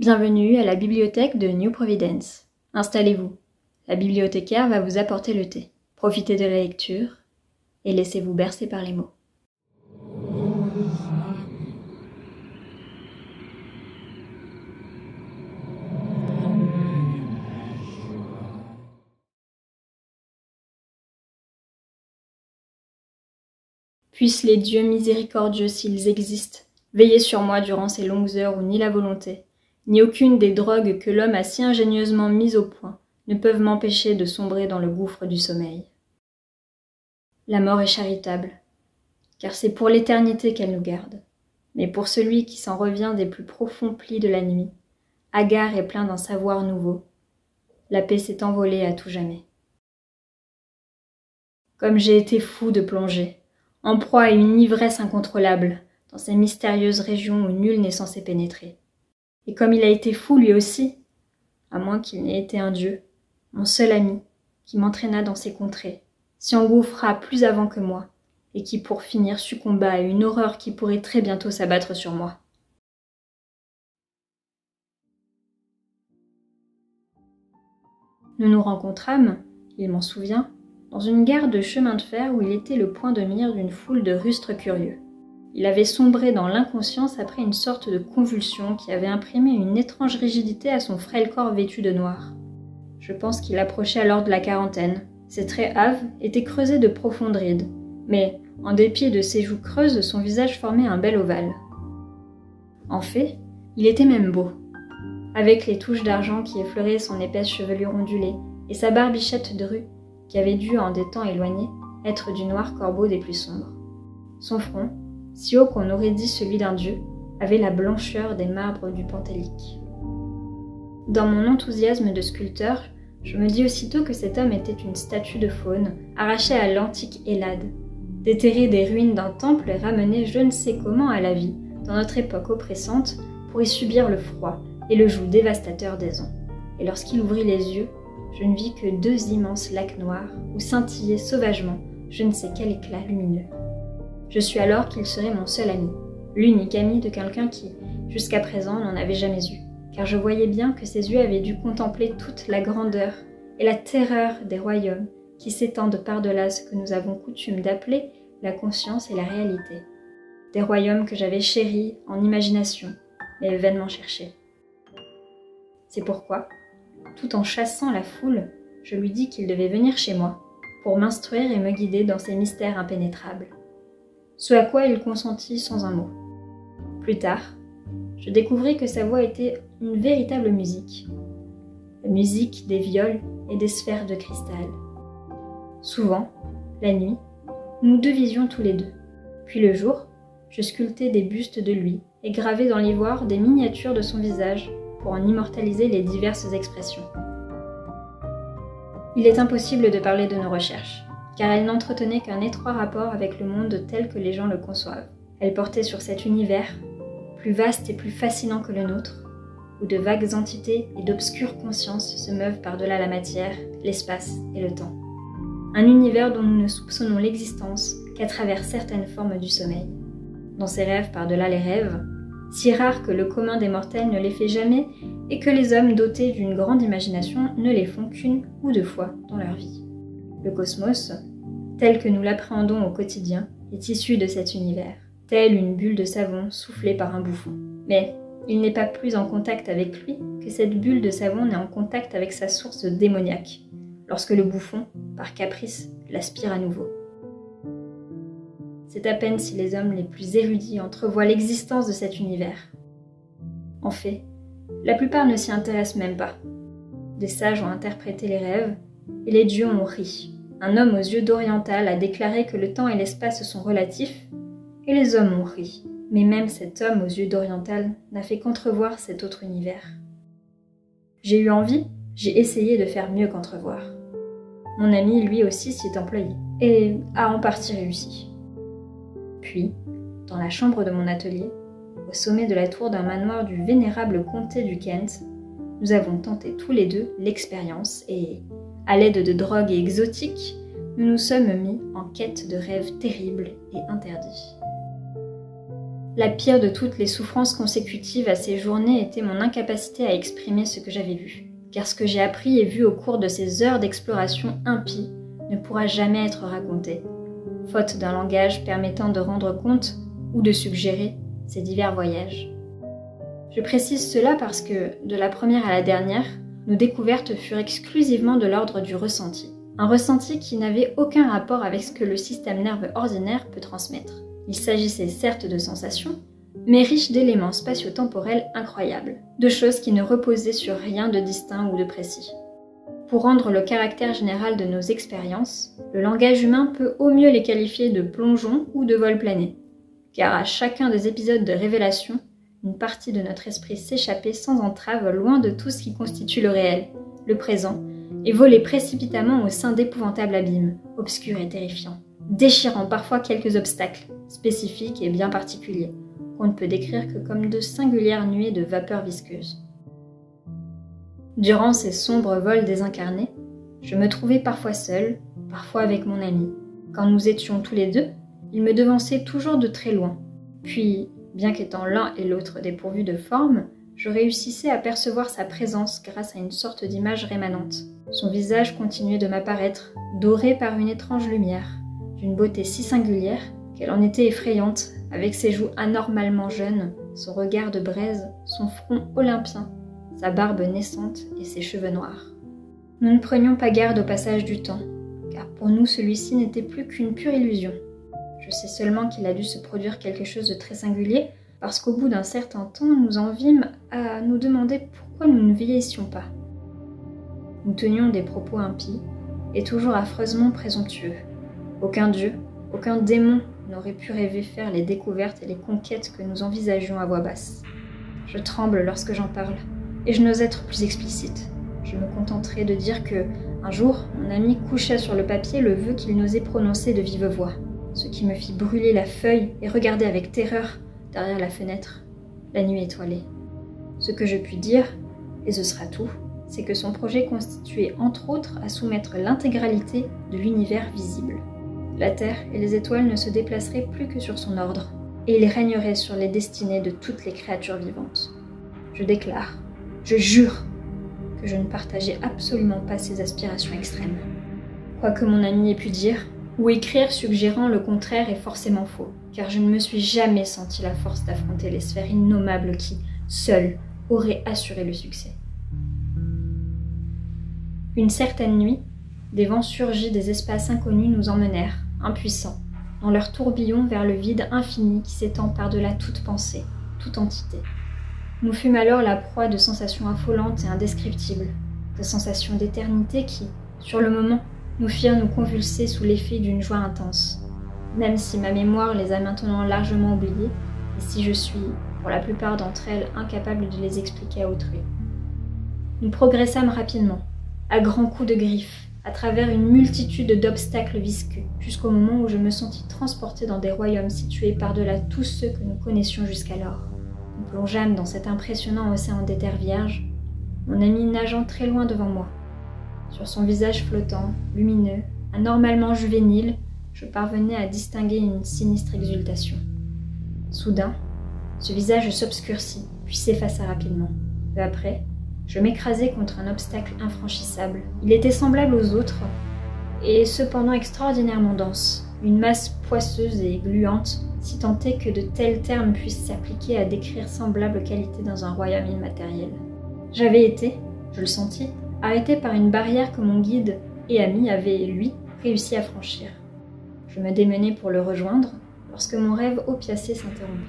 Bienvenue à la bibliothèque de New Providence. Installez-vous. La bibliothécaire va vous apporter le thé. Profitez de la lecture et laissez-vous bercer par les mots. Puissent les dieux miséricordieux, s'ils existent, veiller sur moi durant ces longues heures où ni la volonté, ni aucune des drogues que l'homme a si ingénieusement mises au point ne peuvent m'empêcher de sombrer dans le gouffre du sommeil. La mort est charitable, car c'est pour l'éternité qu'elle nous garde. Mais pour celui qui s'en revient des plus profonds plis de la nuit, hagard et plein d'un savoir nouveau, la paix s'est envolée à tout jamais. Comme j'ai été fou de plonger, en proie à une ivresse incontrôlable, dans ces mystérieuses régions où nul n'est censé pénétrer. Et comme il a été fou lui aussi, à moins qu'il n'ait été un dieu, mon seul ami, qui m'entraîna dans ces contrées, s'y engouffra plus avant que moi, et qui pour finir succomba à une horreur qui pourrait très bientôt s'abattre sur moi. Nous nous rencontrâmes, il m'en souvient, dans une gare de chemin de fer où il était le point de mire d'une foule de rustres curieux. Il avait sombré dans l'inconscience après une sorte de convulsion qui avait imprimé une étrange rigidité à son frêle corps vêtu de noir. Je pense qu'il approchait alors de la quarantaine. Ses traits hâves étaient creusés de profondes rides, mais, en dépit de ses joues creuses, son visage formait un bel ovale. En fait, il était même beau, avec les touches d'argent qui effleuraient son épaisse chevelure ondulée et sa barbichette de rue, qui avait dû, en des temps éloignés, être du noir corbeau des plus sombres. Son front, si haut qu'on aurait dit celui d'un dieu, avait la blancheur des marbres du Pentélique. Dans mon enthousiasme de sculpteur, je me dis aussitôt que cet homme était une statue de faune, arrachée à l'antique Hellade, déterrée des ruines d'un temple et ramenée je ne sais comment à la vie, dans notre époque oppressante, pour y subir le froid et le joug dévastateur des ans. Et lorsqu'il ouvrit les yeux, je ne vis que deux immenses lacs noirs où scintillait sauvagement je ne sais quel éclat lumineux. Je suis alors qu'il serait mon seul ami, l'unique ami de quelqu'un qui, jusqu'à présent, n'en avait jamais eu, car je voyais bien que ses yeux avaient dû contempler toute la grandeur et la terreur des royaumes qui s'étendent par-delà ce que nous avons coutume d'appeler la conscience et la réalité. Des royaumes que j'avais chéris en imagination, mais vainement cherchés. C'est pourquoi, tout en chassant la foule, je lui dis qu'il devait venir chez moi, pour m'instruire et me guider dans ces mystères impénétrables. Ce à quoi il consentit sans un mot. Plus tard, je découvris que sa voix était une véritable musique. La musique des viols et des sphères de cristal. Souvent, la nuit, nous devisions tous les deux. Puis le jour, je sculptais des bustes de lui et gravais dans l'ivoire des miniatures de son visage pour en immortaliser les diverses expressions. Il est impossible de parler de nos recherches, car elles n'entretenaient qu'un étroit rapport avec le monde tel que les gens le conçoivent. Elles portaient sur cet univers, plus vaste et plus fascinant que le nôtre, où de vagues entités et d'obscures consciences se meuvent par-delà la matière, l'espace et le temps. Un univers dont nous ne soupçonnons l'existence qu'à travers certaines formes du sommeil. Dans ces rêves par-delà les rêves, si rares que le commun des mortels ne les fait jamais et que les hommes dotés d'une grande imagination ne les font qu'une ou deux fois dans leur vie. Le cosmos, tel que nous l'appréhendons au quotidien, est issu de cet univers, tel une bulle de savon soufflée par un bouffon. Mais il n'est pas plus en contact avec lui que cette bulle de savon n'est en contact avec sa source démoniaque, lorsque le bouffon, par caprice, l'aspire à nouveau. C'est à peine si les hommes les plus érudits entrevoient l'existence de cet univers. En fait, la plupart ne s'y intéressent même pas. Des sages ont interprété les rêves, et les dieux ont ri. Un homme aux yeux d'oriental a déclaré que le temps et l'espace sont relatifs, et les hommes ont ri. Mais même cet homme aux yeux d'oriental n'a fait qu'entrevoir cet autre univers. J'ai eu envie, j'ai essayé de faire mieux qu'entrevoir. Mon ami, lui aussi, s'y est employé, et a en partie réussi. Puis, dans la chambre de mon atelier, au sommet de la tour d'un manoir du vénérable comté du Kent, nous avons tenté tous les deux l'expérience et, à l'aide de drogues exotiques, nous nous sommes mis en quête de rêves terribles et interdits. La pire de toutes les souffrances consécutives à ces journées était mon incapacité à exprimer ce que j'avais vu. Car ce que j'ai appris et vu au cours de ces heures d'exploration impie ne pourra jamais être raconté, faute d'un langage permettant de rendre compte ou de suggérer ces divers voyages. Je précise cela parce que, de la première à la dernière, nos découvertes furent exclusivement de l'ordre du ressenti. Un ressenti qui n'avait aucun rapport avec ce que le système nerveux ordinaire peut transmettre. Il s'agissait certes de sensations, mais riches d'éléments spatio-temporels incroyables, de choses qui ne reposaient sur rien de distinct ou de précis. Pour rendre le caractère général de nos expériences, le langage humain peut au mieux les qualifier de plongeon ou de vol plané, car à chacun des épisodes de révélation, une partie de notre esprit s'échappait sans entrave loin de tout ce qui constitue le réel, le présent, et volait précipitamment au sein d'épouvantables abîmes, obscurs et terrifiants, déchirant parfois quelques obstacles, spécifiques et bien particuliers, qu'on ne peut décrire que comme de singulières nuées de vapeur visqueuse. Durant ces sombres vols désincarnés, je me trouvais parfois seule, parfois avec mon ami. Quand nous étions tous les deux, il me devançait toujours de très loin. Puis, bien qu'étant l'un et l'autre dépourvus de forme, je réussissais à percevoir sa présence grâce à une sorte d'image rémanente. Son visage continuait de m'apparaître, doré par une étrange lumière, d'une beauté si singulière qu'elle en était effrayante, avec ses joues anormalement jeunes, son regard de braise, son front olympien, sa barbe naissante et ses cheveux noirs. Nous ne prenions pas garde au passage du temps, car pour nous celui-ci n'était plus qu'une pure illusion. Je sais seulement qu'il a dû se produire quelque chose de très singulier, parce qu'au bout d'un certain temps, nous en vîmes à nous demander pourquoi nous ne vieillissions pas. Nous tenions des propos impies, et toujours affreusement présomptueux. Aucun dieu, aucun démon n'aurait pu rêver faire les découvertes et les conquêtes que nous envisagions à voix basse. Je tremble lorsque j'en parle, et je n'ose être plus explicite. Je me contenterai de dire que, un jour, mon ami coucha sur le papier le vœu qu'il n'osait prononcer de vive voix, ce qui me fit brûler la feuille et regarder avec terreur, derrière la fenêtre, la nuit étoilée. Ce que je puis dire, et ce sera tout, c'est que son projet constituait entre autres à soumettre l'intégralité de l'univers visible. La Terre et les étoiles ne se déplaceraient plus que sur son ordre, et il régnerait sur les destinées de toutes les créatures vivantes. Je déclare, je jure, que je ne partageais absolument pas ces aspirations extrêmes. Quoi que mon ami ait pu dire, ou écrire suggérant le contraire est forcément faux, car je ne me suis jamais senti la force d'affronter les sphères innommables qui, seules, auraient assuré le succès. Une certaine nuit, des vents surgis des espaces inconnus nous emmenèrent, impuissants, dans leur tourbillon vers le vide infini qui s'étend par-delà toute pensée, toute entité. Nous fûmes alors la proie de sensations affolantes et indescriptibles, de sensations d'éternité qui, sur le moment, nous firent nous convulser sous l'effet d'une joie intense, même si ma mémoire les a maintenant largement oubliées, et si je suis, pour la plupart d'entre elles, incapable de les expliquer à autrui. Nous progressâmes rapidement, à grands coups de griffes, à travers une multitude d'obstacles visqueux, jusqu'au moment où je me sentis transportée dans des royaumes situés par-delà tous ceux que nous connaissions jusqu'alors. Nous plongeâmes dans cet impressionnant océan d'éther vierge, mon ami nageant très loin devant moi. Sur son visage flottant, lumineux, anormalement juvénile, je parvenais à distinguer une sinistre exultation. Soudain, ce visage s'obscurcit, puis s'effaça rapidement. Peu après, je m'écrasai contre un obstacle infranchissable. Il était semblable aux autres, et cependant extraordinairement dense, une masse poisseuse et gluante, si tant est que de tels termes puissent s'appliquer à décrire semblable qualité dans un royaume immatériel. J'avais été, je le sentis, arrêté par une barrière que mon guide et ami avait, lui, réussi à franchir. Je me démenai pour le rejoindre, lorsque mon rêve opiacé s'interrompit.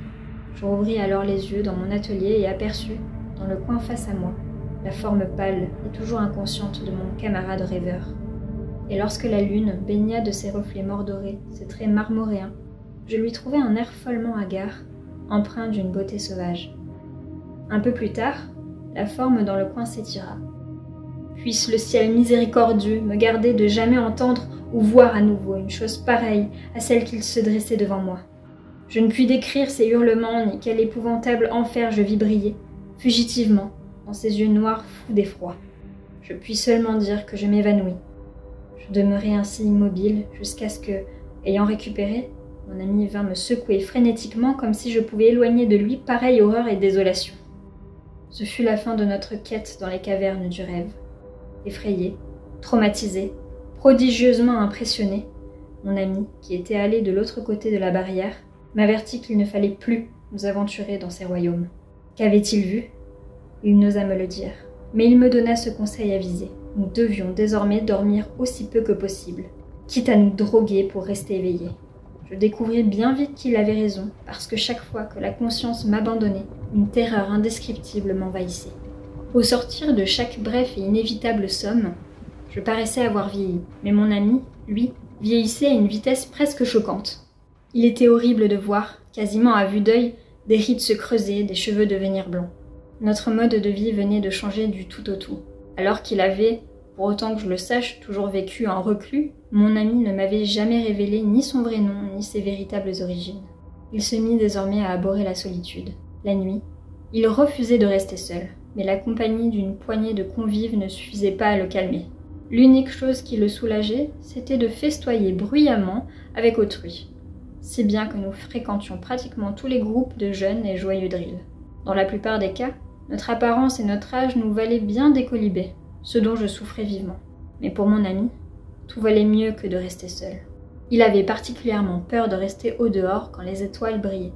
Je rouvris alors les yeux dans mon atelier et aperçus, dans le coin face à moi, la forme pâle et toujours inconsciente de mon camarade rêveur. Et lorsque la lune baigna de ses reflets mordorés ses traits marmoréens, je lui trouvai un air follement hagard, empreint d'une beauté sauvage. Un peu plus tard, la forme dans le coin s'étira. Puisse le ciel miséricordieux me garder de jamais entendre ou voir à nouveau une chose pareille à celle qu'il se dressait devant moi. Je ne puis décrire ses hurlements ni quel épouvantable enfer je vis briller, fugitivement, dans ses yeux noirs fous d'effroi. Je puis seulement dire que je m'évanouis. Je demeurai ainsi immobile jusqu'à ce que, ayant récupéré, Mon ami vint me secouer frénétiquement comme si je pouvais éloigner de lui pareille horreur et désolation. Ce fut la fin de notre quête dans les cavernes du rêve. Effrayé, traumatisé, prodigieusement impressionné, mon ami, qui était allé de l'autre côté de la barrière, m'avertit qu'il ne fallait plus nous aventurer dans ces royaumes. Qu'avait-il vu? Il n'osa me le dire, mais il me donna ce conseil avisé. Nous devions désormais dormir aussi peu que possible, quitte à nous droguer pour rester éveillés. Je découvris bien vite qu'il avait raison, parce que chaque fois que la conscience m'abandonnait, une terreur indescriptible m'envahissait. Au sortir de chaque bref et inévitable somme, je paraissais avoir vieilli, mais mon ami, lui, vieillissait à une vitesse presque choquante. Il était horrible de voir, quasiment à vue d'œil, des rides se creuser, des cheveux devenir blonds. Notre mode de vie venait de changer du tout au tout. Alors qu'il avait, pour autant que je le sache, toujours vécu en reclus, mon ami ne m'avait jamais révélé ni son vrai nom, ni ses véritables origines. Il se mit désormais à abhorrer la solitude. La nuit, il refusait de rester seul, mais la compagnie d'une poignée de convives ne suffisait pas à le calmer. L'unique chose qui le soulageait, c'était de festoyer bruyamment avec autrui, si bien que nous fréquentions pratiquement tous les groupes de jeunes et joyeux drills. Dans la plupart des cas, notre apparence et notre âge nous valaient bien des colibés, ce dont je souffrais vivement. Mais pour mon ami, tout valait mieux que de rester seul. Il avait particulièrement peur de rester au dehors quand les étoiles brillaient.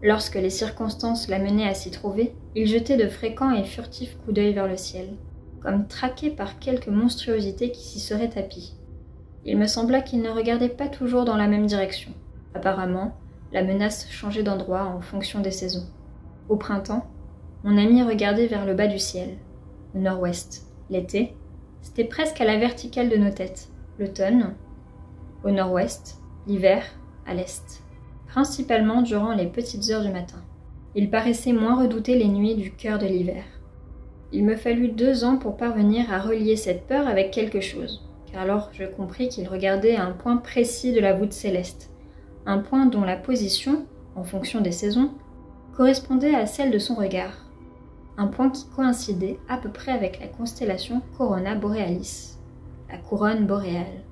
Lorsque les circonstances l'amenaient à s'y trouver, il jetait de fréquents et furtifs coups d'œil vers le ciel, comme traqué par quelque monstruosité qui s'y serait tapie. Il me sembla qu'il ne regardait pas toujours dans la même direction. Apparemment, la menace changeait d'endroit en fonction des saisons. Au printemps, mon ami regardait vers le bas du ciel, le nord-ouest. L'été, c'était presque à la verticale de nos têtes. L'automne, au nord-ouest. L'hiver, à l'est. Principalement durant les petites heures du matin. Il paraissait moins redouter les nuits du cœur de l'hiver. Il me fallut 2 ans pour parvenir à relier cette peur avec quelque chose, car alors je compris qu'il regardait à un point précis de la voûte céleste, un point dont la position, en fonction des saisons, correspondait à celle de son regard. Un point qui coïncidait à peu près avec la constellation Corona Borealis, la couronne boréale.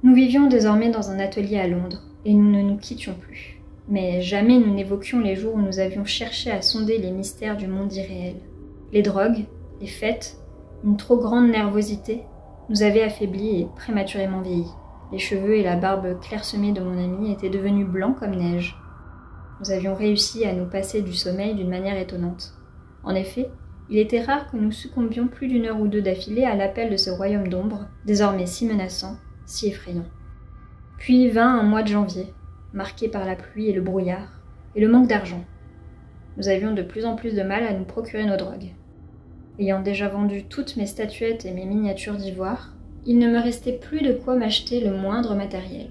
Nous vivions désormais dans un atelier à Londres, et nous ne nous quittions plus. Mais jamais nous n'évoquions les jours où nous avions cherché à sonder les mystères du monde irréel. Les drogues, les fêtes, une trop grande nervosité nous avaient affaiblis et prématurément vieillis. Les cheveux et la barbe clairsemés de mon ami étaient devenus blancs comme neige. Nous avions réussi à nous passer du sommeil d'une manière étonnante. En effet, il était rare que nous succombions plus d'1 heure ou 2 d'affilée à l'appel de ce royaume d'ombre, désormais si menaçant, si effrayant. Puis vint un mois de janvier, marqué par la pluie et le brouillard, et le manque d'argent. Nous avions de plus en plus de mal à nous procurer nos drogues. Ayant déjà vendu toutes mes statuettes et mes miniatures d'ivoire, il ne me restait plus de quoi m'acheter le moindre matériel.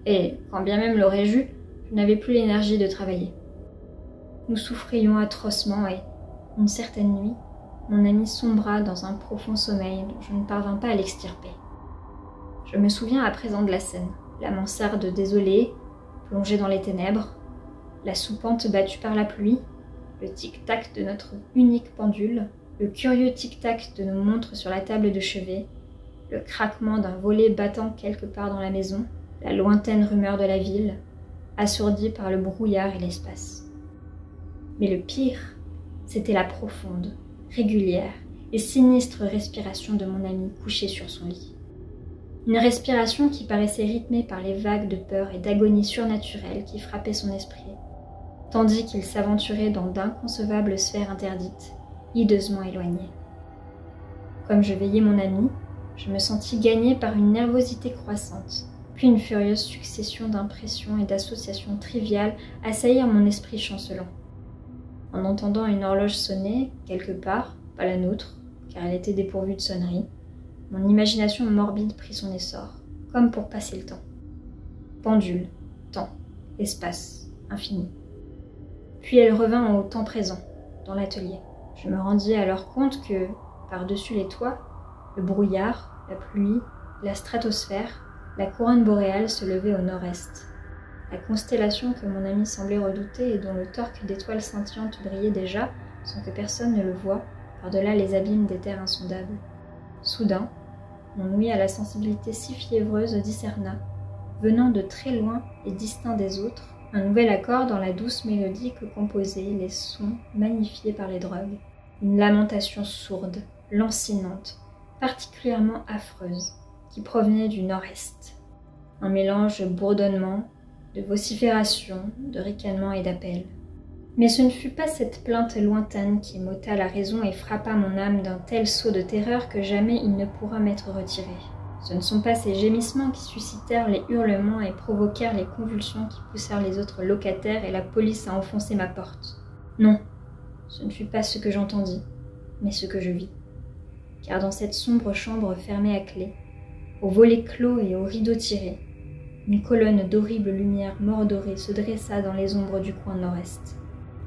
Et, quand bien même l'aurais-je eu, je n'avais plus l'énergie de travailler. Nous souffrions atrocement et, une certaine nuit, mon ami sombra dans un profond sommeil dont je ne parvins pas à l'extirper. Je me souviens à présent de la scène, la mansarde désolée, plongée dans les ténèbres, la soupente battue par la pluie, le tic-tac de notre unique pendule, le curieux tic-tac de nos montres sur la table de chevet, le craquement d'un volet battant quelque part dans la maison, la lointaine rumeur de la ville, assourdie par le brouillard et l'espace. Mais le pire, c'était la profonde, régulière et sinistre respiration de mon ami couché sur son lit. Une respiration qui paraissait rythmée par les vagues de peur et d'agonie surnaturelle qui frappaient son esprit, tandis qu'il s'aventurait dans d'inconcevables sphères interdites, hideusement éloignées. Comme je veillais mon ami, je me sentis gagnée par une nervosité croissante, puis une furieuse succession d'impressions et d'associations triviales assaillir mon esprit chancelant. En entendant une horloge sonner, quelque part, pas la nôtre, car elle était dépourvue de sonnerie, mon imagination morbide prit son essor, comme pour passer le temps. Pendule, temps, espace, infini. Puis elle revint au temps présent, dans l'atelier. Je me rendis alors compte que, par-dessus les toits, le brouillard, la pluie, la stratosphère, la couronne boréale se levait au nord-est. La constellation que mon ami semblait redouter et dont le torque d'étoiles scintillantes brillait déjà, sans que personne ne le voie, par-delà les abîmes des terres insondables. Soudain, mon ouïe à la sensibilité si fiévreuse discerna, venant de très loin et distinct des autres, un nouvel accord dans la douce mélodie que composaient les sons magnifiés par les drogues. Une lamentation sourde, lancinante, particulièrement affreuse, qui provenait du nord-est. Un mélange de bourdonnements, de vociférations, de ricanements et d'appels. Mais ce ne fut pas cette plainte lointaine qui m'ôta la raison et frappa mon âme d'un tel saut de terreur que jamais il ne pourra m'être retiré. Ce ne sont pas ces gémissements qui suscitèrent les hurlements et provoquèrent les convulsions qui poussèrent les autres locataires et la police à enfoncer ma porte. Non, ce ne fut pas ce que j'entendis, mais ce que je vis. Car dans cette sombre chambre fermée à clé, aux volets clos et aux rideaux tirés, une colonne d'horribles lumières mordorées se dressa dans les ombres du coin nord-est.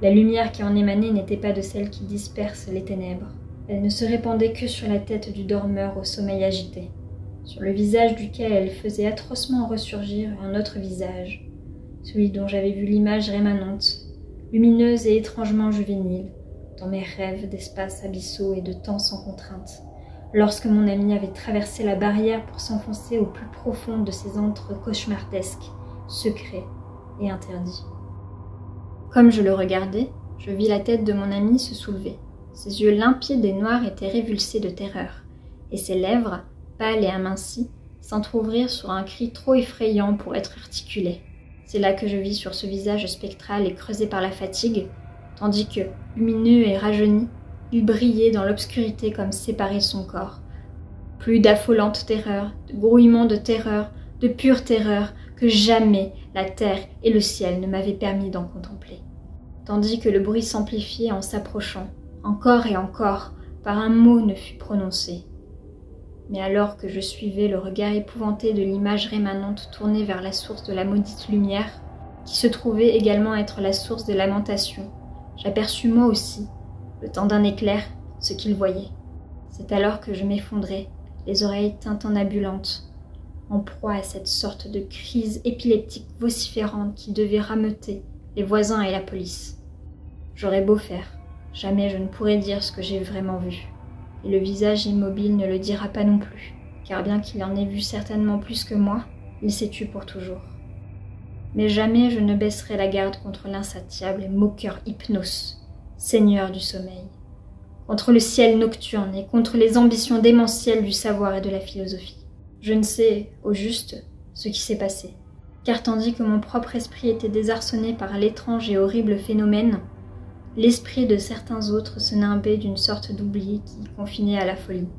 La lumière qui en émanait n'était pas de celle qui disperse les ténèbres. Elle ne se répandait que sur la tête du dormeur au sommeil agité, sur le visage duquel elle faisait atrocement ressurgir un autre visage, celui dont j'avais vu l'image rémanente, lumineuse et étrangement juvénile, dans mes rêves d'espaces abyssaux et de temps sans contrainte, lorsque mon ami avait traversé la barrière pour s'enfoncer au plus profond de ces antres cauchemardesques, secrets et interdits. Comme je le regardais, je vis la tête de mon ami se soulever. Ses yeux limpides et noirs étaient révulsés de terreur, et ses lèvres, pâles et amincies, s'entr'ouvrirent sur un cri trop effrayant pour être articulé. C'est là que je vis sur ce visage spectral et creusé par la fatigue, tandis que, lumineux et rajeuni, il brillait dans l'obscurité comme séparé de son corps. Plus d'affolante terreur, de grouillement de terreur, de pure terreur, que jamais la terre et le ciel ne m'avaient permis d'en contempler. Tandis que le bruit s'amplifiait en s'approchant, encore et encore, par un mot ne fut prononcé. Mais alors que je suivais le regard épouvanté de l'image rémanente tournée vers la source de la maudite lumière, qui se trouvait également être la source des lamentations, j'aperçus moi aussi, le temps d'un éclair, ce qu'il voyait. C'est alors que je m'effondrai, les oreilles tintinnabulantes, en proie à cette sorte de crise épileptique vociférante qui devait rameuter les voisins et la police. J'aurais beau faire, jamais je ne pourrais dire ce que j'ai vraiment vu. Et le visage immobile ne le dira pas non plus, car bien qu'il en ait vu certainement plus que moi, il s'est tu pour toujours. Mais jamais je ne baisserai la garde contre l'insatiable et moqueur Hypnos, seigneur du sommeil, contre le ciel nocturne et contre les ambitions démentielles du savoir et de la philosophie. Je ne sais, au juste, ce qui s'est passé, car tandis que mon propre esprit était désarçonné par l'étrange et horrible phénomène, l'esprit de certains autres se nimbait d'une sorte d'oubli qui confinait à la folie.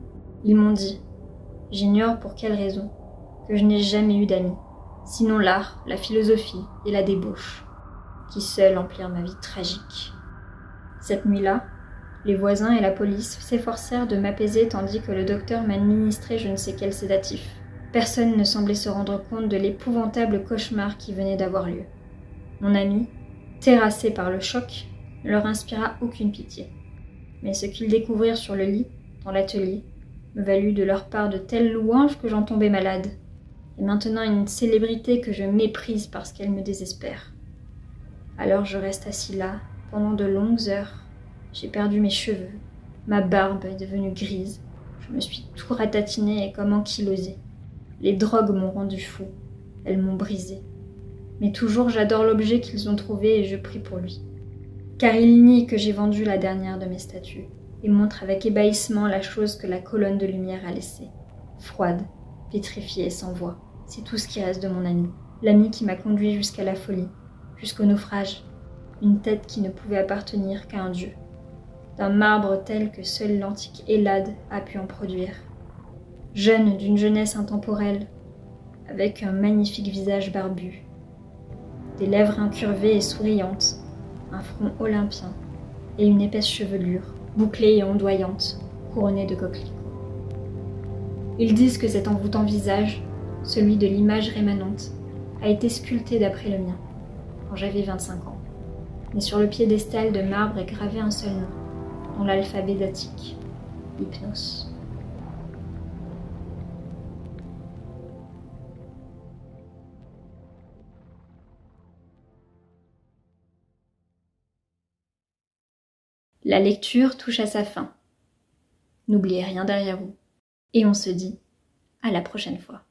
Ils m'ont dit, j'ignore pour quelle raison, que je n'ai jamais eu d'amis, sinon l'art, la philosophie et la débauche, qui seuls emplirent ma vie tragique. Cette nuit-là, les voisins et la police s'efforcèrent de m'apaiser tandis que le docteur m'administrait je ne sais quel sédatif. Personne ne semblait se rendre compte de l'épouvantable cauchemar qui venait d'avoir lieu. Mon ami, terrassé par le choc, ne leur inspira aucune pitié. Mais ce qu'ils découvrirent sur le lit, dans l'atelier, me valut de leur part de telles louanges que j'en tombais malade, et maintenant une célébrité que je méprise parce qu'elle me désespère. Alors je reste assis là, pendant de longues heures. J'ai perdu mes cheveux, ma barbe est devenue grise, je me suis tout ratatiné et comme ankylosé. Les drogues m'ont rendu fou, elles m'ont brisé. Mais toujours j'adore l'objet qu'ils ont trouvé et je prie pour lui. Car il nie que j'ai vendu la dernière de mes statues, et montre avec ébahissement la chose que la colonne de lumière a laissée. Froide, pétrifiée et sans voix, c'est tout ce qui reste de mon ami. L'ami qui m'a conduit jusqu'à la folie, jusqu'au naufrage. Une tête qui ne pouvait appartenir qu'à un dieu. D'un marbre tel que seul l'antique Hélade a pu en produire. Jeune d'une jeunesse intemporelle, avec un magnifique visage barbu, des lèvres incurvées et souriantes, un front olympien et une épaisse chevelure, bouclée et ondoyante, couronnée de coquelicots. Ils disent que cet envoûtant visage, celui de l'image rémanente, a été sculpté d'après le mien, quand j'avais 25 ans. Mais sur le piédestal de marbre est gravé un seul nom, dans l'alphabet datique, Hypnos. La lecture touche à sa fin. N'oubliez rien derrière vous. Et on se dit à la prochaine fois.